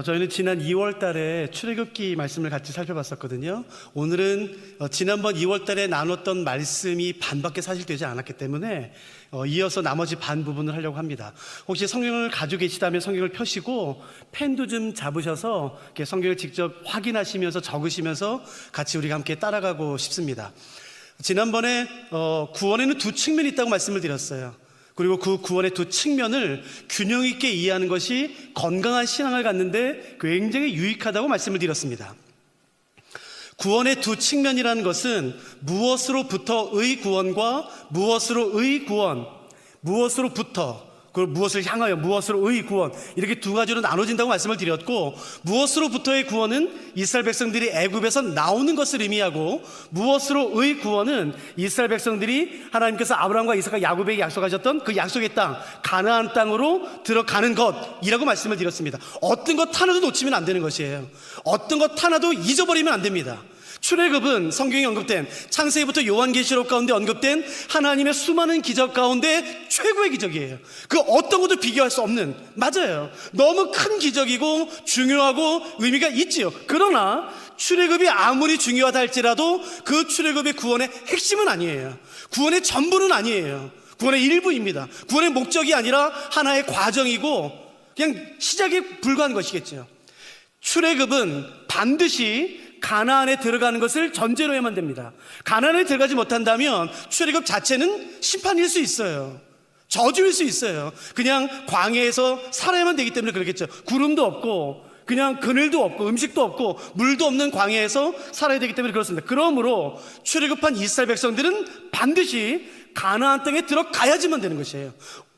저희는 지난 2월 달에 출애굽기 말씀을 같이 살펴봤었거든요. 오늘은 지난번 2월 달에 나눴던 말씀이 반밖에 사실 되지 않았기 때문에 이어서 나머지 반 부분을 하려고 합니다. 혹시 성경을 가지고 계시다면 성경을 펴시고 펜도 좀 잡으셔서 이렇게 성경을 직접 확인하시면서 적으시면서 같이 우리가 함께 따라가고 싶습니다. 지난번에 구원에는 두 측면이 있다고 말씀을 드렸어요. 그리고 그 구원의 두 측면을 균형 있게 이해하는 것이 건강한 신앙을 갖는데 굉장히 유익하다고 말씀을 드렸습니다. 구원의 두 측면이라는 것은 무엇으로부터의 구원과 무엇으로의 구원, 무엇으로부터 그리고 무엇을 향하여 무엇으로의 구원, 이렇게 두 가지로 나눠진다고 말씀을 드렸고, 무엇으로부터의 구원은 이스라엘 백성들이 애굽에서 나오는 것을 의미하고, 무엇으로의 구원은 이스라엘 백성들이 하나님께서 아브라함과 이삭과 야곱에게 약속하셨던 그 약속의 땅 가나안 땅으로 들어가는 것이라고 말씀을 드렸습니다. 어떤 것 하나도 놓치면 안 되는 것이에요. 어떤 것 하나도 잊어버리면 안 됩니다. 출애굽은 성경에 언급된, 창세기부터 요한계시록 가운데 언급된 하나님의 수많은 기적 가운데 최고의 기적이에요. 그 어떤 것도 비교할 수 없는, 맞아요, 너무 큰 기적이고 중요하고 의미가 있지요. 그러나 출애굽이 아무리 중요하다 할지라도 그 출애굽의 구원의 핵심은 아니에요. 구원의 전부는 아니에요. 구원의 일부입니다. 구원의 목적이 아니라 하나의 과정이고 그냥 시작에 불과한 것이겠죠. 출애굽은 반드시 가나안에 들어가는 것을 전제로 해야만 됩니다. 가나안에 들어가지 못한다면 출애굽 자체는 심판일 수 있어요. 저주일 수 있어요. 그냥 광야에서 살아야만 되기 때문에 그렇겠죠. 구름도 없고 그냥 그늘도 없고 음식도 없고 물도 없는 광야에서 살아야 되기 때문에 그렇습니다. 그러므로 출애굽한 이스라엘 백성들은 반드시 가나안 땅에 들어가야지만 되는 것이에요.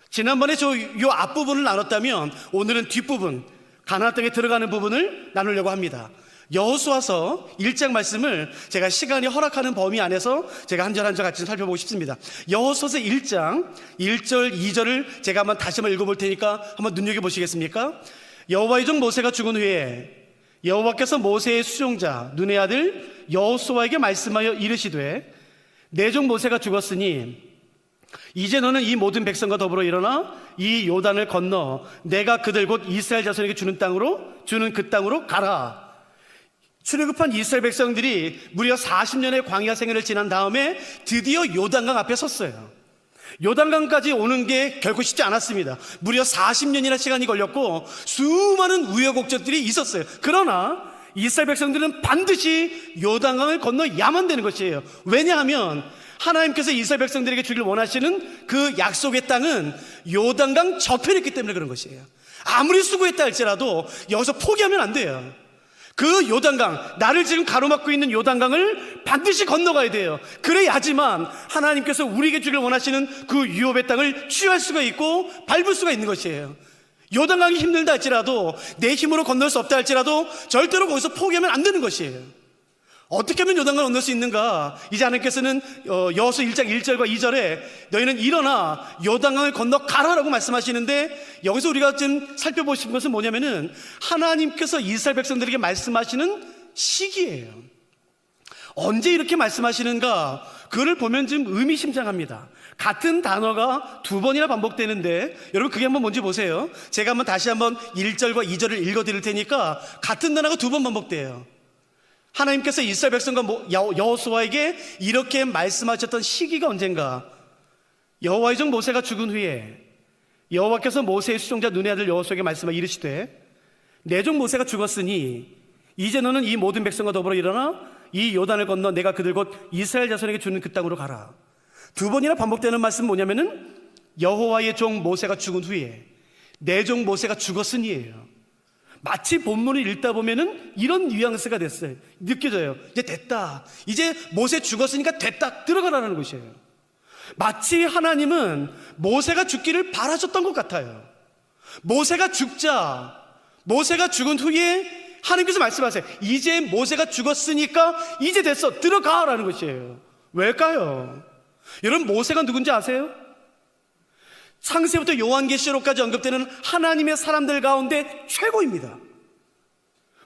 지난번에 요 앞부분을 나눴다면 오늘은 뒷부분, 가나안 땅에 들어가는 부분을 나누려고 합니다. 여호수아서 1장 말씀을 제가 시간이 허락하는 범위 안에서 제가 한 절 한 절 같이 살펴보고 싶습니다. 여호수아서 1장 1절 2절을 제가 한번 다시 한번 읽어볼 테니까 한번 눈여겨보시겠습니까? 여호와의 종 모세가 죽은 후에 여호와께서 모세의 수종자 눈의 아들 여호수아에게 말씀하여 이르시되, 내 종 모세가 죽었으니 이제 너는 이 모든 백성과 더불어 일어나 이 요단을 건너 내가 그들 곧 이스라엘 자손에게 주는 그 땅으로 가라. 출애굽한 이스라엘 백성들이 무려 40년의 광야 생활을 지난 다음에 드디어 요단강 앞에 섰어요. 요단강까지 오는 게 결코 쉽지 않았습니다. 무려 40년이나 시간이 걸렸고 수많은 우여곡절들이 있었어요. 그러나 이스라엘 백성들은 반드시 요단강을 건너야만 되는 것이에요. 왜냐하면 하나님께서 이스라엘 백성들에게 주길 원하시는 그 약속의 땅은 요단강 저편에 있기 때문에 그런 것이에요. 아무리 수고했다 할지라도 여기서 포기하면 안 돼요. 그 요단강, 나를 지금 가로막고 있는 요단강을 반드시 건너가야 돼요. 그래야지만 하나님께서 우리에게 주길 원하시는 그 유업의 땅을 취할 수가 있고 밟을 수가 있는 것이에요. 요단강이 힘들다 할지라도, 내 힘으로 건널 수 없다 할지라도 절대로 거기서 포기하면 안 되는 것이에요. 어떻게 하면 요단강을 건널 수 있는가? 이제 하나님께서는 여호수아 1장 1절과 2절에 너희는 일어나 요단강을 건너가라라고 말씀하시는데, 여기서 우리가 좀 살펴보신 것은 뭐냐면은 하나님께서 이스라엘 백성들에게 말씀하시는 시기예요. 언제 이렇게 말씀하시는가? 그걸 보면 좀 의미심장합니다. 같은 단어가 두 번이나 반복되는데, 여러분 그게 한번 뭔지 보세요. 제가 한번 다시 한번 1절과 2절을 읽어드릴 테니까 같은 단어가 두 번 반복돼요. 하나님께서 이스라엘 백성과 여호수아에게 이렇게 말씀하셨던 시기가 언젠가? 여호와의 종 모세가 죽은 후에 여호와께서 모세의 수종자 눈의 아들 여호수아에게 말씀하여 이르시되, 내 종 모세가 죽었으니 이제 너는 이 모든 백성과 더불어 일어나 이 요단을 건너 내가 그들 곧 이스라엘 자손에게 주는 그 땅으로 가라. 두 번이나 반복되는 말씀은 뭐냐면은 여호와의 종 모세가 죽은 후에 내 종 모세가 죽었으니예요. 마치 본문을 읽다 보면은 이런 뉘앙스가 됐어요. 느껴져요. 이제 됐다. 이제 모세 죽었으니까 됐다. 들어가라는 것이에요. 마치 하나님은 모세가 죽기를 바라셨던 것 같아요. 모세가 죽은 후에 하나님께서 말씀하세요. 이제 모세가 죽었으니까 이제 됐어. 들어가라는 것이에요. 왜일까요? 여러분, 모세가 누군지 아세요? 창세부터 요한계시록까지 언급되는 하나님의 사람들 가운데 최고입니다.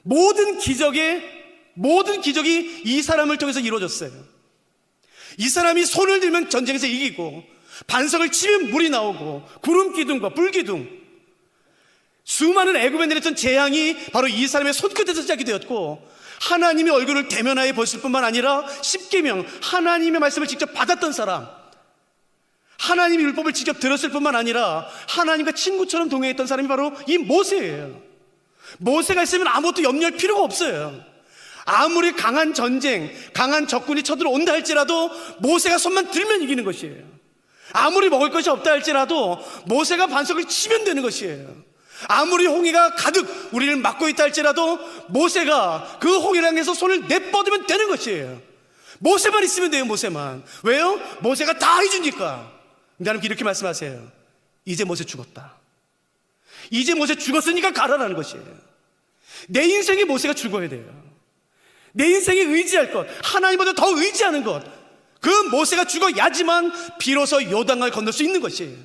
모든 기적이 이 사람을 통해서 이루어졌어요. 이 사람이 손을 들면 전쟁에서 이기고, 반석을 치면 물이 나오고, 구름 기둥과 불 기둥, 수많은 애굽에 내렸던 재앙이 바로 이 사람의 손끝에서 시작이 되었고, 하나님의 얼굴을 대면하여 보실 뿐만 아니라 십계명, 하나님의 말씀을 직접 받았던 사람, 하나님의 율법을 직접 들었을 뿐만 아니라 하나님과 친구처럼 동행했던 사람이 바로 이 모세예요. 모세가 있으면 아무것도 염려할 필요가 없어요. 아무리 강한 전쟁, 강한 적군이 쳐들어온다 할지라도 모세가 손만 들면 이기는 것이에요. 아무리 먹을 것이 없다 할지라도 모세가 반석을 치면 되는 것이에요. 아무리 홍해가 가득 우리를 막고 있다 할지라도 모세가 그 홍해를 향해서 손을 내뻗으면 되는 것이에요. 모세만 있으면 돼요. 모세만. 왜요? 모세가 다 해주니까. 하나님 이렇게 말씀하세요. 이제 모세 죽었다. 이제 모세 죽었으니까 가라라는 것이에요. 내 인생에 모세가 죽어야 돼요. 내 인생에 의지할 것, 하나님보다 더 의지하는 것, 그 모세가 죽어야지만 비로소 요단강을 건널 수 있는 것이에요.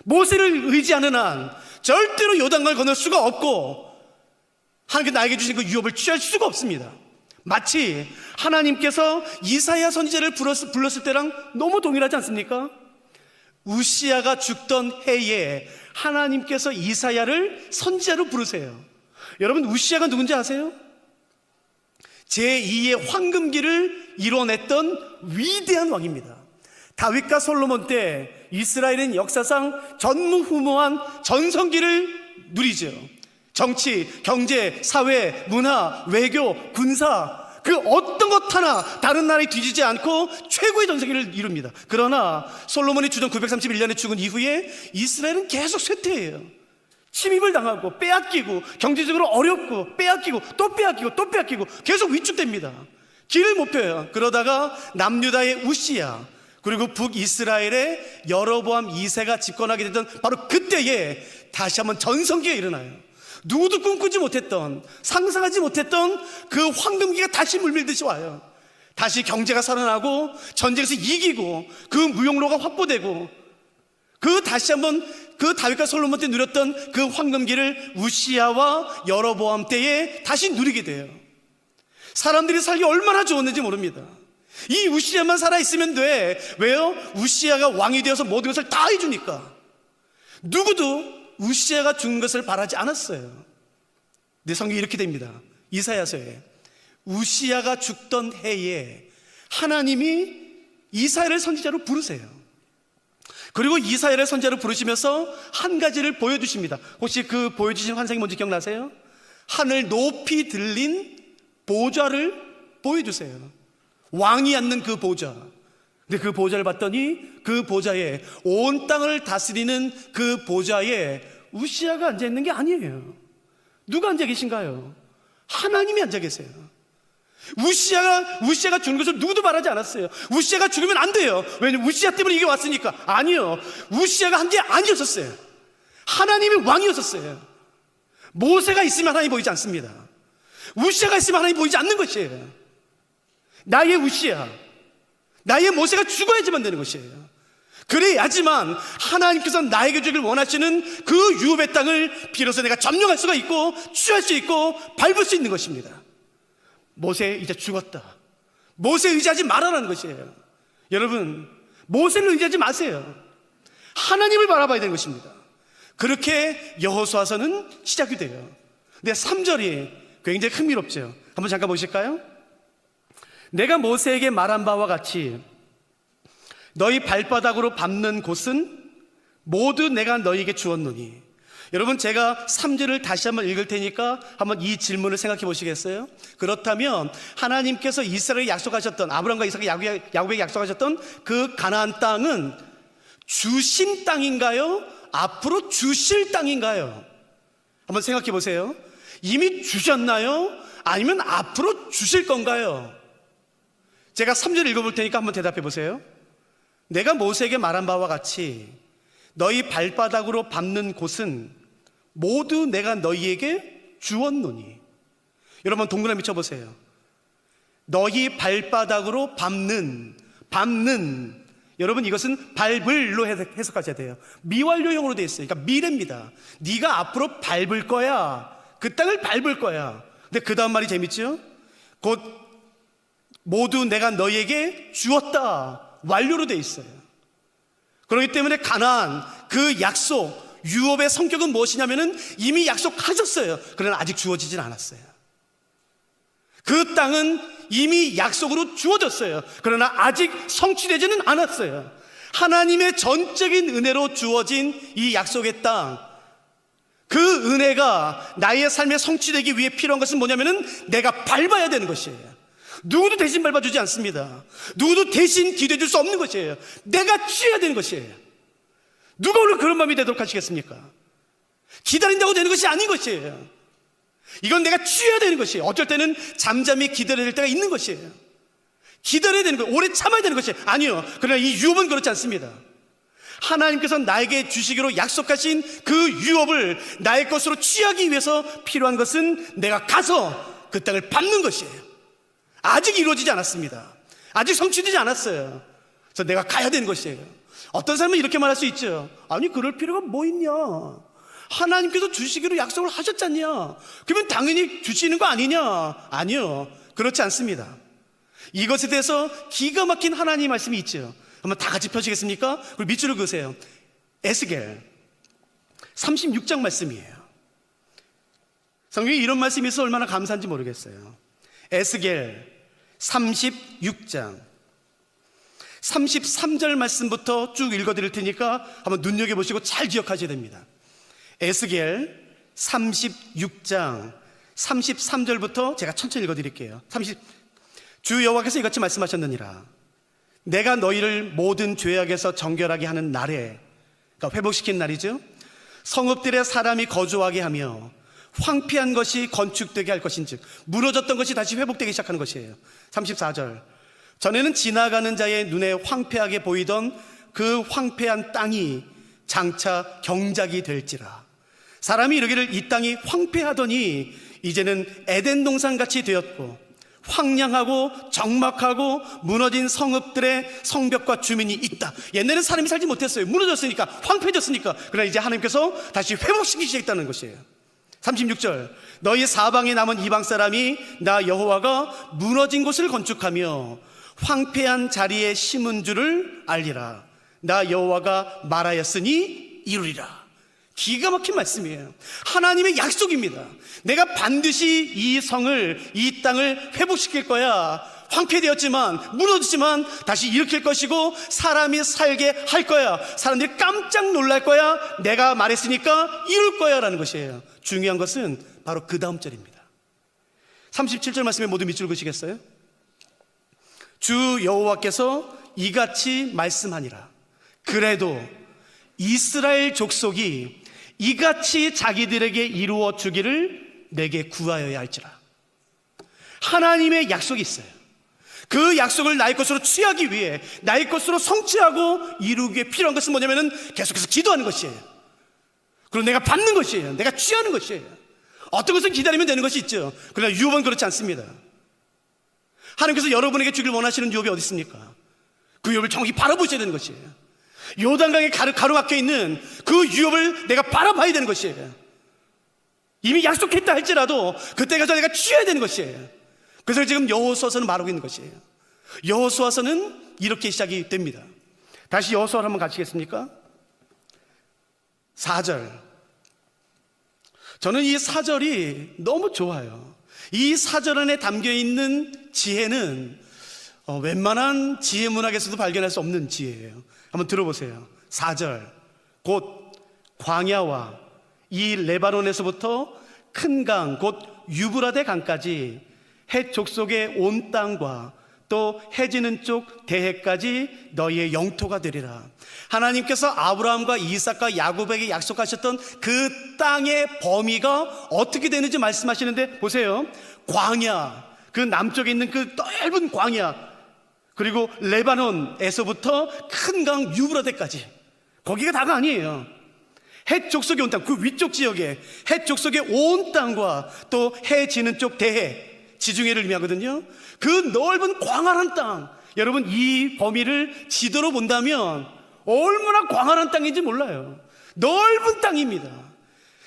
모세를 의지하는 한 절대로 요단강을 건널 수가 없고, 하나님께 나에게 주신 그 유업을 취할 수가 없습니다. 마치 하나님께서 이사야 선지자를 불렀을 때랑 너무 동일하지 않습니까? 우시야가 죽던 해에 하나님께서 이사야를 선지자로 부르세요. 여러분, 우시야가 누군지 아세요? 제2의 황금기를 이뤄냈던 위대한 왕입니다. 다윗과 솔로몬 때 이스라엘은 역사상 전무후무한 전성기를 누리죠. 정치, 경제, 사회, 문화, 외교, 군사, 그 어떤 것 하나 다른 나라에 뒤지지 않고 최고의 전성기를 이룹니다. 그러나 솔로몬이 주전 931년에 죽은 이후에 이스라엘은 계속 쇠퇴해요. 침입을 당하고 빼앗기고, 경제적으로 어렵고 빼앗기고 또 빼앗기고 또 빼앗기고 계속 위축됩니다. 길을 못 펴요. 그러다가 남유다의 우시야, 그리고 북이스라엘의 여로보암 2세가 집권하게 되던 바로 그때에 다시 한번 전성기가 일어나요. 누구도 꿈꾸지 못했던, 상상하지 못했던 그 황금기가 다시 물밀듯이 와요. 다시 경제가 살아나고 전쟁에서 이기고 그 무용로가 확보되고, 그 다시 한번 그 다윗과 솔로몬 때 누렸던 그 황금기를 우시야와 여로보암 때에 다시 누리게 돼요. 사람들이 살기 얼마나 좋았는지 모릅니다. 이 우시야만 살아있으면 돼. 왜요? 우시야가 왕이 되어서 모든 것을 다 해주니까. 누구도 우시야가 죽는 것을 바라지 않았어요. 내 성경이 이렇게 됩니다. 이사야서에 우시야가 죽던 해에 하나님이 이사야를 선지자로 부르세요. 그리고 이사야를 선지자로 부르시면서 한 가지를 보여주십니다. 혹시 그 보여주신 환상이 뭔지 기억나세요? 하늘 높이 들린 보좌를 보여주세요. 왕이 앉는 그 보좌. 근데 그 보좌를 봤더니 그 보좌에, 온 땅을 다스리는 그 보좌에 우시야가 앉아있는 게 아니에요. 누가 앉아 계신가요? 하나님이 앉아 계세요. 우시야가 죽는 것을 누구도 말하지 않았어요. 우시야가 죽으면 안 돼요. 왜냐면 우시야 때문에 이게 왔으니까. 아니요, 우시야가 한 게 아니었었어요. 하나님이 왕이었었어요. 모세가 있으면 하나님이 보이지 않습니다. 우시야가 있으면 하나님이 보이지 않는 것이에요. 나의 우시야, 나의 모세가 죽어야지만 되는 것이에요. 그래야지만 하나님께서 나에게 주길 원하시는 그 유업의 땅을 비로소 내가 점령할 수가 있고 취할 수 있고 밟을 수 있는 것입니다. 모세 이제 죽었다. 모세 의지하지 말아라는 것이에요. 여러분, 모세를 의지하지 마세요. 하나님을 바라봐야 되는 것입니다. 그렇게 여호수아서는 시작이 돼요. 근데 3절이 굉장히 흥미롭죠. 한번 잠깐 보실까요? 내가 모세에게 말한 바와 같이 너희 발바닥으로 밟는 곳은 모두 내가 너희에게 주었노니. 여러분, 제가 3절을 다시 한번 읽을 테니까 한번 이 질문을 생각해 보시겠어요? 그렇다면 하나님께서 이스라엘에 약속하셨던, 아브라함과 이삭과 야곱에게 약속하셨던 그 가나안 땅은 주신 땅인가요? 앞으로 주실 땅인가요? 한번 생각해 보세요. 이미 주셨나요? 아니면 앞으로 주실 건가요? 제가 3절 읽어볼 테니까 한번 대답해 보세요. 내가 모세에게 말한 바와 같이 너희 발바닥으로 밟는 곳은 모두 내가 너희에게 주었노니. 여러분, 동그라미 쳐보세요. 너희 발바닥으로 밟는, 여러분, 이것은 밟을로 해석하셔야 돼요. 미완료형으로 되어 있어요. 그러니까 미래입니다. 네가 앞으로 밟을 거야. 그 땅을 밟을 거야. 근데 그 다음 말이 재밌죠? 곧 모두 내가 너희에게 주었다. 완료로 되어 있어요. 그렇기 때문에 가나안, 그 약속, 유업의 성격은 무엇이냐면은 이미 약속하셨어요. 그러나 아직 주어지진 않았어요. 그 땅은 이미 약속으로 주어졌어요. 그러나 아직 성취되지는 않았어요. 하나님의 전적인 은혜로 주어진 이 약속의 땅, 그 은혜가 나의 삶에 성취되기 위해 필요한 것은 뭐냐면은 내가 밟아야 되는 것이에요. 누구도 대신 밟아주지 않습니다. 누구도 대신 기도해 줄 수 없는 것이에요. 내가 취해야 되는 것이에요. 누가 오늘 그런 마음이 되도록 하시겠습니까? 기다린다고 되는 것이 아닌 것이에요. 이건 내가 취해야 되는 것이에요. 어쩔 때는 잠잠히 기다려야 될 때가 있는 것이에요. 기다려야 되는 거예요. 오래 참아야 되는 것이에요. 아니요. 그러나 이 유업은 그렇지 않습니다. 하나님께서 나에게 주시기로 약속하신 그 유업을 나의 것으로 취하기 위해서 필요한 것은 내가 가서 그 땅을 밟는 것이에요. 아직 이루어지지 않았습니다. 아직 성취되지 않았어요. 그래서 내가 가야 되는 것이에요. 어떤 사람은 이렇게 말할 수 있죠. 아니, 그럴 필요가 뭐 있냐? 하나님께서 주시기로 약속을 하셨잖냐? 그러면 당연히 주시는 거 아니냐? 아니요, 그렇지 않습니다. 이것에 대해서 기가 막힌 하나님의 말씀이 있죠. 한번 다 같이 펴시겠습니까? 그리고 밑줄을 그으세요. 에스겔 36장 말씀이에요. 성경에 이런 말씀이 있어서 얼마나 감사한지 모르겠어요. 에스겔 36장 33절 말씀부터 쭉 읽어드릴 테니까 한번 눈여겨보시고 잘 기억하셔야 됩니다. 에스겔 36장 33절부터 제가 천천히 읽어드릴게요. 주 여호와께서 이같이 말씀하셨느니라. 내가 너희를 모든 죄악에서 정결하게 하는 날에, 그러니까 회복시킨 날이죠. 성읍들의 사람이 거주하게 하며 황폐한 것이 건축되게 할 것인즉, 무너졌던 것이 다시 회복되기 시작하는 것이에요. 34절, 전에는 지나가는 자의 눈에 황폐하게 보이던 그 황폐한 땅이 장차 경작이 될지라. 사람이 이르기를 이 땅이 황폐하더니 이제는 에덴 동산같이 되었고 황량하고 적막하고 무너진 성읍들의 성벽과 주민이 있다. 옛날에는 사람이 살지 못했어요. 무너졌으니까, 황폐해졌으니까. 그러나 이제 하나님께서 다시 회복시키기 시작했다는 것이에요. 36절, 너희 사방에 남은 이방 사람이 나 여호와가 무너진 곳을 건축하며 황폐한 자리에 심은 줄을 알리라. 나 여호와가 말하였으니 이루리라. 기가 막힌 말씀이에요. 하나님의 약속입니다. 내가 반드시 이 성을, 이 땅을 회복시킬 거야. 황폐되었지만, 무너졌지만 다시 일으킬 것이고 사람이 살게 할 거야. 사람들이 깜짝 놀랄 거야. 내가 말했으니까 이룰 거야 라는 것이에요. 중요한 것은 바로 그 다음 절입니다. 37절 말씀에 모두 밑줄 그시겠어요? 주 여호와께서 이같이 말씀하니라. 그래도 이스라엘 족속이 이같이 자기들에게 이루어 주기를 내게 구하여야 할지라. 하나님의 약속이 있어요. 그 약속을 나의 것으로 취하기 위해, 나의 것으로 성취하고 이루기 위해 필요한 것은 뭐냐면은 계속해서 기도하는 것이에요. 그리고 내가 받는 것이에요. 내가 취하는 것이에요. 어떤 것은 기다리면 되는 것이 있죠. 그러나 유업은 그렇지 않습니다. 하나님께서 여러분에게 주길 원하시는 유업이 어디 있습니까? 그 유업을 정확히 바라보셔야 되는 것이에요. 요단강에 가로막혀 있는 그 유업을 내가 바라봐야 되는 것이에요. 이미 약속했다 할지라도 그때까지 내가 취해야 되는 것이에요. 그래서 지금 여호수아서는 말하고 있는 것이에요. 여호수아서는 이렇게 시작이 됩니다. 다시 여호수아를 한번 가시겠습니까? 4절. 저는 이 4절이 너무 좋아요. 이 4절 안에 담겨있는 지혜는 웬만한 지혜 문학에서도 발견할 수 없는 지혜예요. 한번 들어보세요. 4절. 곧 광야와 이 레바논에서부터 큰 강, 곧 유브라데 강까지 헷 족속의 온 땅과 또 해지는 쪽 대해까지 너희의 영토가 되리라. 하나님께서 아브라함과 이삭과 야곱에게 약속하셨던 그 땅의 범위가 어떻게 되는지 말씀하시는데 보세요. 광야, 그 남쪽에 있는 그 넓은 광야, 그리고 레바논에서부터 큰 강 유브라데까지, 거기가 다가 아니에요. 헷 족속의 온 땅, 그 위쪽 지역에 헷 족속의 온 땅과 또 해 지는 쪽 대해, 지중해를 의미하거든요. 그 넓은 광활한 땅, 여러분 이 범위를 지도로 본다면 얼마나 광활한 땅인지 몰라요. 넓은 땅입니다.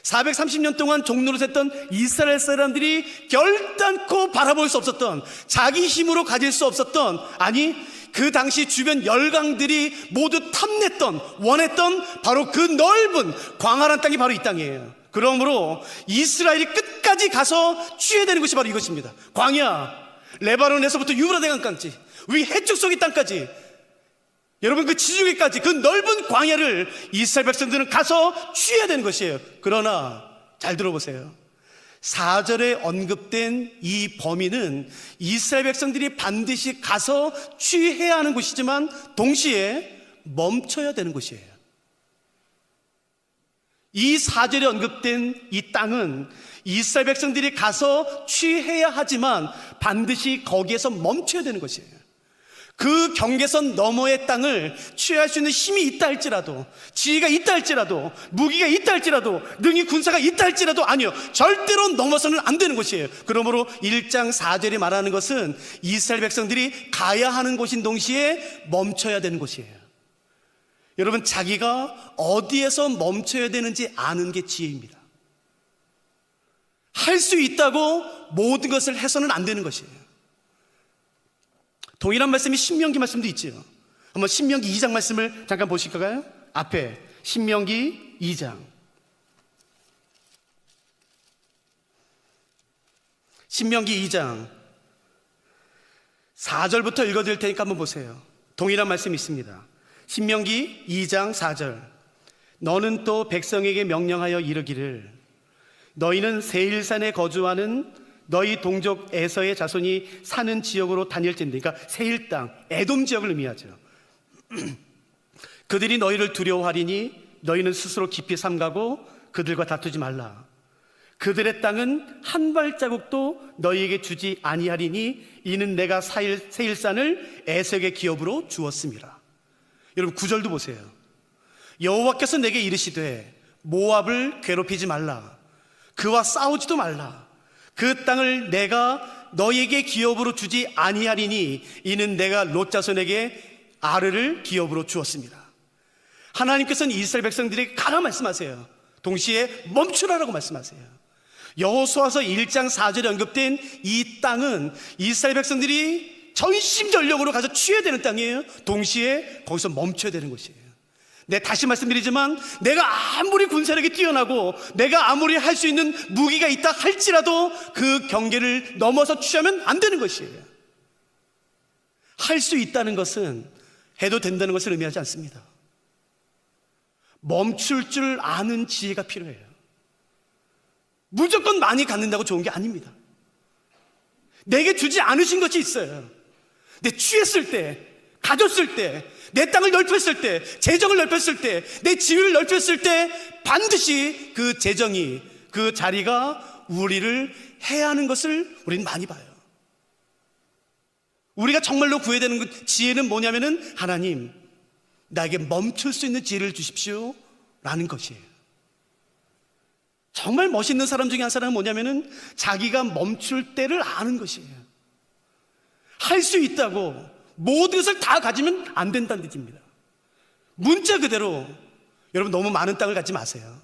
430년 동안 종로를 샜던 이스라엘 사람들이 결단코 바라볼 수 없었던, 자기 힘으로 가질 수 없었던, 아니 그 당시 주변 열강들이 모두 탐냈던, 원했던 바로 그 넓은 광활한 땅이 바로 이 땅이에요. 그러므로 이스라엘이 끝까지 가서 취해야 되는 것이 바로 이것입니다. 광야, 레바논에서부터 유브라데강까지, 우리 해쪽 속의 땅까지, 여러분 그 지중해까지 그 넓은 광야를 이스라엘 백성들은 가서 취해야 되는 것이에요. 그러나 잘 들어보세요. 4절에 언급된 이 범위는 이스라엘 백성들이 반드시 가서 취해야 하는 곳이지만 동시에 멈춰야 되는 곳이에요. 이 4절에 언급된 이 땅은 이스라엘 백성들이 가서 취해야 하지만 반드시 거기에서 멈춰야 되는 것이에요. 그 경계선 너머의 땅을 취할 수 있는 힘이 있다 할지라도, 지위가 있다 할지라도, 무기가 있다 할지라도, 능히 군사가 있다 할지라도 아니요, 절대로 넘어서는 안 되는 것이에요. 그러므로 1장 4절이 말하는 것은 이스라엘 백성들이 가야 하는 곳인 동시에 멈춰야 되는 곳이에요. 여러분, 자기가 어디에서 멈춰야 되는지 아는 게 지혜입니다. 할 수 있다고 모든 것을 해서는 안 되는 것이에요. 동일한 말씀이 신명기 말씀도 있지요. 한번 신명기 2장 말씀을 잠깐 보실까요? 앞에 신명기 2장. 신명기 2장 4절부터 읽어드릴 테니까 한번 보세요. 동일한 말씀이 있습니다. 신명기 2장 4절. 너는 또 백성에게 명령하여 이르기를 너희는 세일산에 거주하는 너희 동족 에서의 자손이 사는 지역으로 다닐진대. 그러니까 세일 땅, 에돔 지역을 의미하죠. 그들이 너희를 두려워하리니 너희는 스스로 깊이 삼가고 그들과 다투지 말라. 그들의 땅은 한 발자국도 너희에게 주지 아니하리니 이는 내가 세일산을 에색의 기업으로 주었음이라. 여러분 9절도 보세요. 여호와께서 내게 이르시되 모압을 괴롭히지 말라. 그와 싸우지도 말라. 그 땅을 내가 너희에게 기업으로 주지 아니하리니 이는 내가 롯 자손에게 아르를 기업으로 주었습니다. 하나님께서는 이스라엘 백성들에게 가라 말씀하세요. 동시에 멈추라라고 말씀하세요. 여호수아서 1장 4절에 언급된 이 땅은 이스라엘 백성들이 전심전력으로 가서 취해야 되는 땅이에요. 동시에 거기서 멈춰야 되는 것이에요. 네, 다시 말씀드리지만 내가 아무리 군사력이 뛰어나고 내가 아무리 할 수 있는 무기가 있다 할지라도 그 경계를 넘어서 취하면 안 되는 것이에요. 할 수 있다는 것은 해도 된다는 것을 의미하지 않습니다. 멈출 줄 아는 지혜가 필요해요. 무조건 많이 갖는다고 좋은 게 아닙니다. 내게 주지 않으신 것이 있어요. 내 취했을 때, 가졌을 때, 내 땅을 넓혔을 때, 재정을 넓혔을 때, 내 지위를 넓혔을 때 반드시 그 재정이, 그 자리가 우리를 해야 하는 것을 우리는 많이 봐요. 우리가 정말로 구해야 되는 그 지혜는 뭐냐면은 하나님, 나에게 멈출 수 있는 지혜를 주십시오 라는 것이에요. 정말 멋있는 사람 중에 한 사람은 뭐냐면은 자기가 멈출 때를 아는 것이에요. 할 수 있다고 모든 것을 다 가지면 안 된다는 뜻입니다. 문자 그대로 여러분 너무 많은 땅을 갖지 마세요.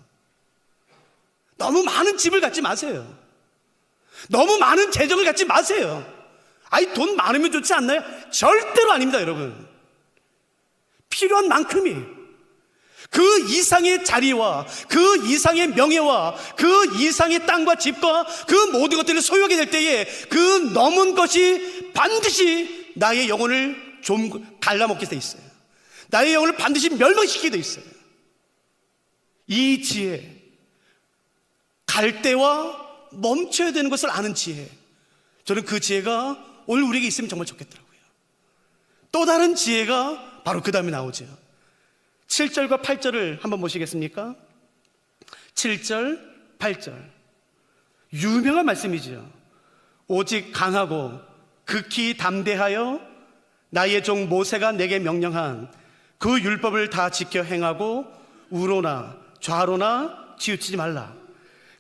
너무 많은 집을 갖지 마세요. 너무 많은 재정을 갖지 마세요. 아이 돈 많으면 좋지 않나요? 절대로 아닙니다. 여러분 필요한 만큼이 그 이상의 자리와 그 이상의 명예와 그 이상의 땅과 집과 그 모든 것들을 소유하게 될 때에 그 넘은 것이 반드시 나의 영혼을 좀 갈라먹게 돼 있어요. 나의 영혼을 반드시 멸망시키게 돼 있어요. 이 지혜, 갈 때와 멈춰야 되는 것을 아는 지혜, 저는 그 지혜가 오늘 우리에게 있으면 정말 좋겠더라고요. 또 다른 지혜가 바로 그 다음에 나오죠. 7절과 8절을 한번 보시겠습니까? 7절, 8절 유명한 말씀이죠. 오직 강하고 극히 담대하여 나의 종 모세가 내게 명령한 그 율법을 다 지켜 행하고 우로나 좌로나 치우치지 말라.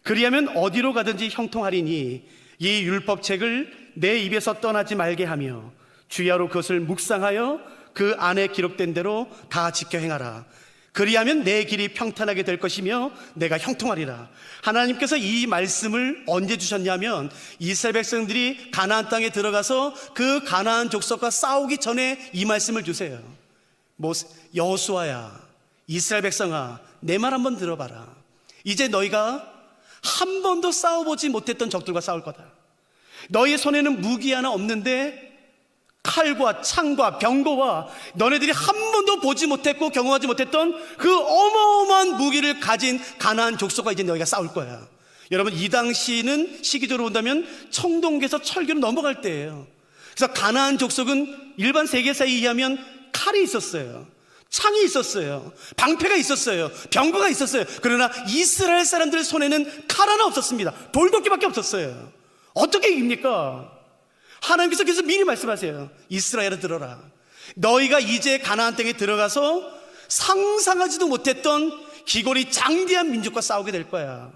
그리하면 어디로 가든지 형통하리니 이 율법책을 내 입에서 떠나지 말게 하며 주야로 그것을 묵상하여 그 안에 기록된 대로 다 지켜 행하라. 그리하면 내 길이 평탄하게 될 것이며 내가 형통하리라. 하나님께서 이 말씀을 언제 주셨냐면 이스라엘 백성들이 가나안 땅에 들어가서 그 가나안 족속과 싸우기 전에 이 말씀을 주세요. 여호수아야, 이스라엘 백성아, 내 말 한번 들어봐라. 이제 너희가 한 번도 싸워보지 못했던 적들과 싸울 거다. 너희의 손에는 무기 하나 없는데 칼과 창과 병거와 너네들이 한 번도 보지 못했고 경험하지 못했던 그 어마어마한 무기를 가진 가나안 족속과 이제 너희가 싸울 거야. 여러분, 이 당시는 시기적으로 본다면 청동기에서 철기로 넘어갈 때예요. 그래서 가나안 족속은 일반 세계사에 의하면 칼이 있었어요, 창이 있었어요, 방패가 있었어요, 병거가 있었어요. 그러나 이스라엘 사람들 손에는 칼 하나 없었습니다. 돌도끼밖에 없었어요. 어떻게 이깁니까? 하나님께서 그래서 미리 말씀하세요. 이스라엘아, 들어라. 너희가 이제 가나안 땅에 들어가서 상상하지도 못했던 기골이 장대한 민족과 싸우게 될 거야.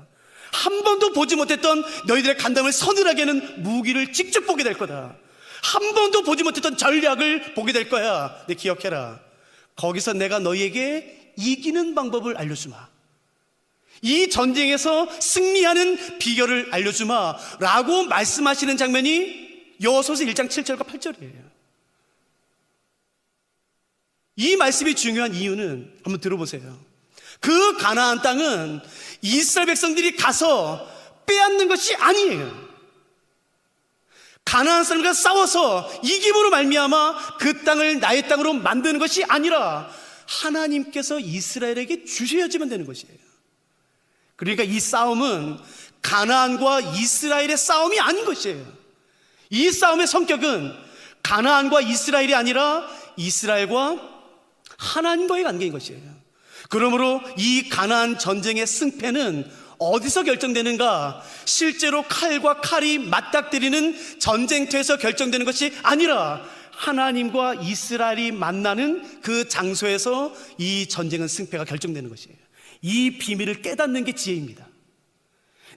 한 번도 보지 못했던 너희들의 간담을 서늘하게 하는 무기를 직접 보게 될 거다. 한 번도 보지 못했던 전략을 보게 될 거야. 네, 기억해라. 거기서 내가 너희에게 이기는 방법을 알려주마. 이 전쟁에서 승리하는 비결을 알려주마 라고 말씀하시는 장면이 여호수아서 1장 7절과 8절이에요. 이 말씀이 중요한 이유는 한번 들어보세요. 그 가나안 땅은 이스라엘 백성들이 가서 빼앗는 것이 아니에요. 가나안 사람과 싸워서 이김으로 말미암아 그 땅을 나의 땅으로 만드는 것이 아니라 하나님께서 이스라엘에게 주셔야지만 되는 것이에요. 그러니까 이 싸움은 가나안과 이스라엘의 싸움이 아닌 것이에요. 이 싸움의 성격은 가나안과 이스라엘이 아니라 이스라엘과 하나님과의 관계인 것이에요. 그러므로 이 가나안 전쟁의 승패는 어디서 결정되는가? 실제로 칼과 칼이 맞닥뜨리는 전쟁터에서 결정되는 것이 아니라 하나님과 이스라엘이 만나는 그 장소에서 이 전쟁은 승패가 결정되는 것이에요. 이 비밀을 깨닫는 게 지혜입니다.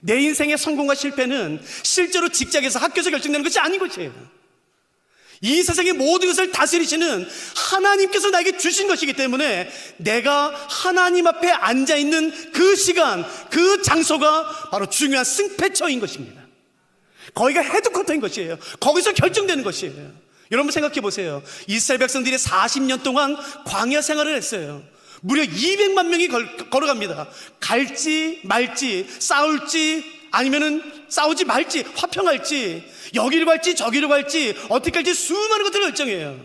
내 인생의 성공과 실패는 실제로 직장에서, 학교에서 결정되는 것이 아닌 것이에요. 이 세상의 모든 것을 다스리시는 하나님께서 나에게 주신 것이기 때문에 내가 하나님 앞에 앉아있는 그 시간, 그 장소가 바로 중요한 승패처인 것입니다. 거기가 헤드쿼터인 것이에요. 거기서 결정되는 것이에요. 여러분 생각해 보세요. 이스라엘 백성들이 40년 동안 광야 생활을 했어요. 무려 200만 명이 걸어갑니다. 갈지 말지, 싸울지 아니면은 싸우지 말지, 화평할지, 여기로 갈지 저기로 갈지, 어떻게 할지 수많은 것들을 결정해요.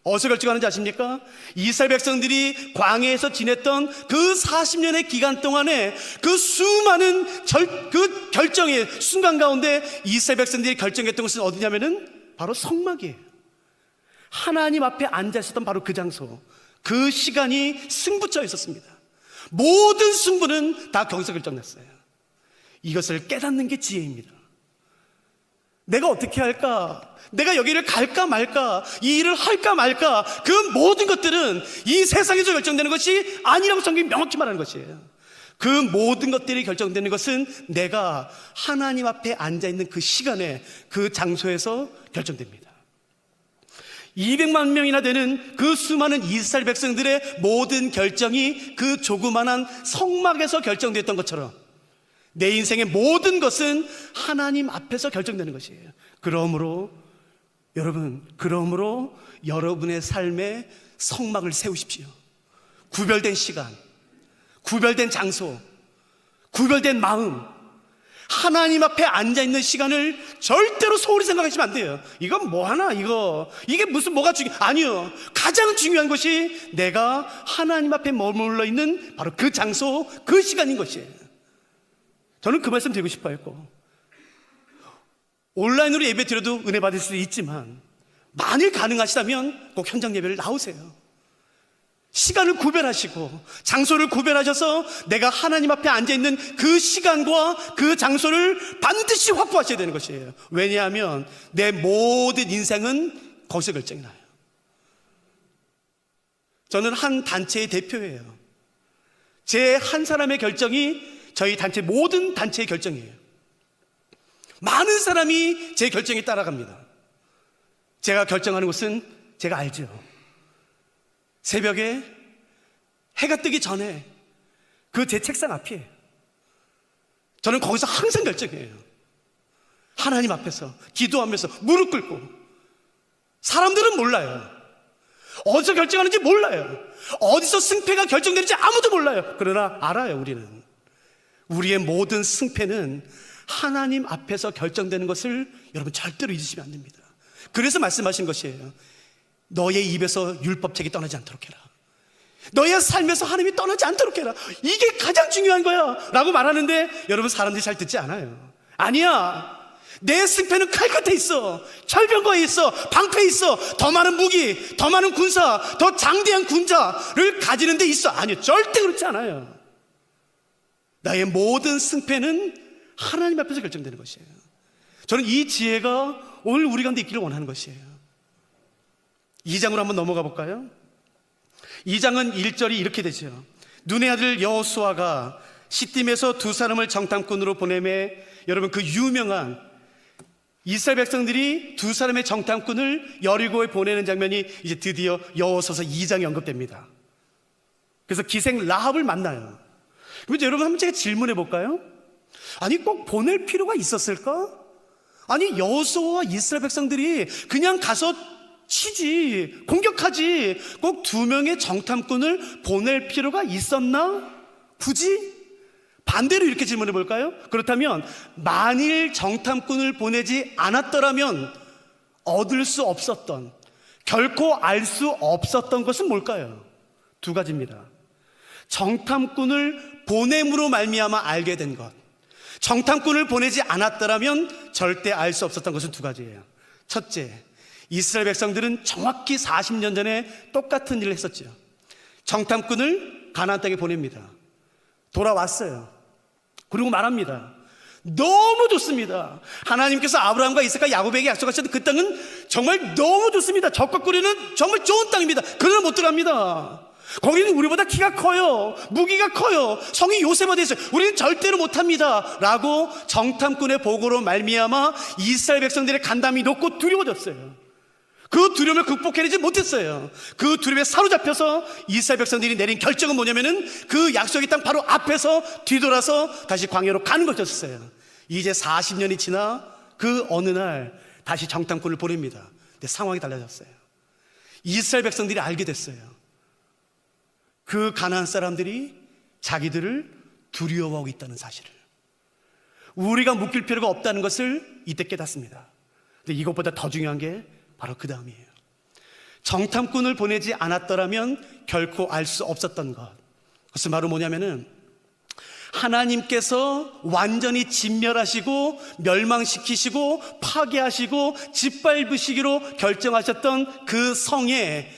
어디서 결정하는지 아십니까? 이스라엘 백성들이 광야에서 지냈던 그 40년의 기간 동안에 그 수많은 그 결정의 순간 가운데 이스라엘 백성들이 결정했던 것은 어디냐면은 바로 성막이에요. 하나님 앞에 앉아 있었던 바로 그 장소, 그 시간이 승부처 있었습니다. 모든 승부는 다 거기서 결정났어요. 이것을 깨닫는 게 지혜입니다. 내가 어떻게 할까? 내가 여기를 갈까 말까? 이 일을 할까 말까? 그 모든 것들은 이 세상에서 결정되는 것이 아니라고 성경이 명확히 말하는 것이에요. 그 모든 것들이 결정되는 것은 내가 하나님 앞에 앉아있는 그 시간에, 그 장소에서 결정됩니다. 200만 명이나 되는 그 수많은 이스라엘 백성들의 모든 결정이 그 조그만한 성막에서 결정됐던 것처럼 내 인생의 모든 것은 하나님 앞에서 결정되는 것이에요. 그러므로 여러분의 삶에 성막을 세우십시오. 구별된 시간, 구별된 장소, 구별된 마음, 하나님 앞에 앉아있는 시간을 절대로 소홀히 생각하시면 안 돼요. 이건 뭐하나, 이게 무슨 뭐가 아니요. 가장 중요한 것이 내가 하나님 앞에 머물러 있는 바로 그 장소, 그 시간인 것이에요. 저는 그 말씀 드리고 싶어요. 온라인으로 예배 드려도 은혜 받을 수도 있지만 만일 가능하시다면 꼭 현장 예배를 나오세요. 시간을 구별하시고 장소를 구별하셔서 내가 하나님 앞에 앉아있는 그 시간과 그 장소를 반드시 확보하셔야 되는 것이에요. 왜냐하면 내 모든 인생은 거기서 결정이 나요. 저는 한 단체의 대표예요. 제 한 사람의 결정이 저희 단체 모든 단체의 결정이에요. 많은 사람이 제 결정에 따라갑니다. 제가 결정하는 것은 제가 알죠. 새벽에 해가 뜨기 전에 그 제 책상 앞이에요. 저는 거기서 항상 결정해요. 하나님 앞에서 기도하면서 무릎 꿇고. 사람들은 몰라요. 어디서 결정하는지 몰라요. 어디서 승패가 결정되는지 아무도 몰라요. 그러나 알아요. 우리의 모든 승패는 하나님 앞에서 결정되는 것을 여러분 절대로 잊으시면 안 됩니다. 그래서 말씀하신 것이에요. 너의 입에서 율법책이 떠나지 않도록 해라. 너의 삶에서 하나님이 떠나지 않도록 해라. 이게 가장 중요한 거야 라고 말하는데 여러분, 사람들이 잘 듣지 않아요. 아니야, 내 승패는 칼 끝에 있어. 철병거에 있어. 방패에 있어. 더 많은 무기, 더 많은 군사, 더 장대한 군자를 가지는 데 있어. 아니요, 절대 그렇지 않아요. 나의 모든 승패는 하나님 앞에서 결정되는 것이에요. 저는 이 지혜가 오늘 우리 가운데 있기를 원하는 것이에요. 2장으로 한번 넘어가 볼까요? 2장은 1절이 이렇게 되죠. 눈의 아들 여호수아가 시딤에서 두 사람을 정탐꾼으로 보내매, 여러분, 그 유명한 이스라엘 백성들이 두 사람의 정탐꾼을 여리고에 보내는 장면이 이제 드디어 여호수아서 2장에 언급됩니다. 그래서 기생 라합을 만나요. 그런데 여러분, 한번 제가 질문해 볼까요? 아니, 꼭 보낼 필요가 있었을까? 아니, 여호수아와 이스라엘 백성들이 그냥 가서 치지, 공격하지, 꼭 두 명의 정탐꾼을 보낼 필요가 있었나? 굳이? 반대로 이렇게 질문해 볼까요? 그렇다면 만일 정탐꾼을 보내지 않았더라면 얻을 수 없었던, 결코 알 수 없었던 것은 뭘까요? 두 가지입니다. 정탐꾼을 보냄으로 말미암아 알게 된 것, 정탐꾼을 보내지 않았더라면 절대 알 수 없었던 것은 두 가지예요. 첫째, 이스라엘 백성들은 정확히 40년 전에 똑같은 일을 했었죠. 정탐꾼을 가나안 땅에 보냅니다. 돌아왔어요. 그리고 말합니다. 너무 좋습니다. 하나님께서 아브라함과 이삭과 야곱에게 약속하셨던 그 땅은 정말 너무 좋습니다. 적과 꿀이는 정말 좋은 땅입니다. 그러나 못 들어갑니다. 거기는 우리보다 키가 커요. 무기가 커요. 성이 요새화되어 있어요. 우리는 절대로 못합니다 라고 정탐꾼의 보고로 말미암아 이스라엘 백성들의 간담이 높고 두려워졌어요. 그 두려움을 극복해내지 못했어요. 그 두려움에 사로잡혀서 이스라엘 백성들이 내린 결정은 뭐냐면은 그 약속의 땅 바로 앞에서 뒤돌아서 다시 광야로 가는 것이었어요. 이제 40년이 지나 그 어느 날 다시 정탐꾼을 보냅니다. 근데 상황이 달라졌어요. 이스라엘 백성들이 알게 됐어요. 그 가나안 사람들이 자기들을 두려워하고 있다는 사실을, 우리가 묶일 필요가 없다는 것을 이때 깨닫습니다. 근데 이것보다 더 중요한 게 바로 그 다음이에요. 정탐꾼을 보내지 않았더라면 결코 알 수 없었던 것, 그것은 바로 뭐냐면은 하나님께서 완전히 진멸하시고 멸망시키시고 파괴하시고 짓밟으시기로 결정하셨던 그 성에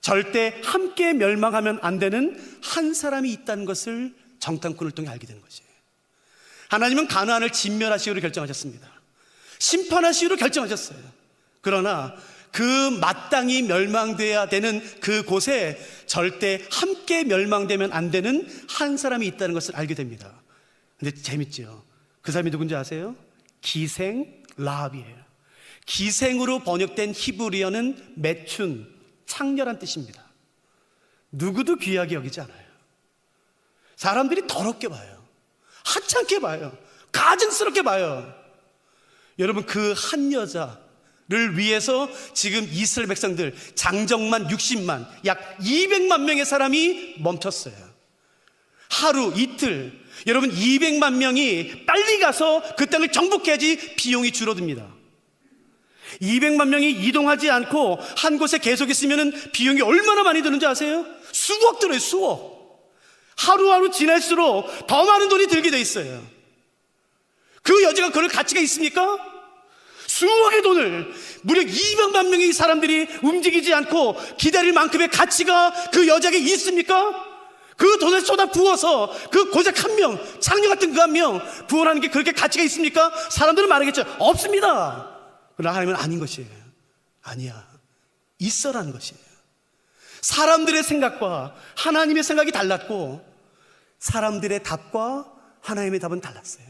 절대 함께 멸망하면 안 되는 한 사람이 있다는 것을 정탐꾼을 통해 알게 되는 것이에요. 하나님은 가나안을 진멸하시기로 결정하셨습니다. 심판하시기로 결정하셨어요. 그러나 그 마땅히 멸망돼야 되는 그 곳에 절대 함께 멸망되면 안 되는 한 사람이 있다는 것을 알게 됩니다. 근데 재밌죠? 그 사람이 누군지 아세요? 기생 라합이에요. 기생으로 번역된 히브리어는 매춘, 창렬한 뜻입니다. 누구도 귀하게 여기지 않아요. 사람들이 더럽게 봐요. 하찮게 봐요. 가증스럽게 봐요. 여러분, 그 한 여자를 위해서 지금 이스라엘 백성들 장정만 60만, 약 200만 명의 사람이 멈췄어요. 하루 이틀, 여러분 200만 명이 빨리 가서 그 땅을 정복해야지 비용이 줄어듭니다. 200만 명이 이동하지 않고 한 곳에 계속 있으면 비용이 얼마나 많이 드는지 아세요? 수억 들어요, 수억. 하루하루 지날수록 더 많은 돈이 들게 돼 있어요. 그 여자가 그럴 가치가 있습니까? 수억의 돈을, 무려 200만 명의 사람들이 움직이지 않고 기다릴 만큼의 가치가 그 여자에게 있습니까? 그 돈을 쏟아 부어서 그 고작 한 명, 창녀 같은 그 한 명 구원하는 게 그렇게 가치가 있습니까? 사람들은 말하겠죠. 없습니다. 그러나 하나님은 아닌 것이에요. 아니야, 있어라는 것이에요. 사람들의 생각과 하나님의 생각이 달랐고 사람들의 답과 하나님의 답은 달랐어요.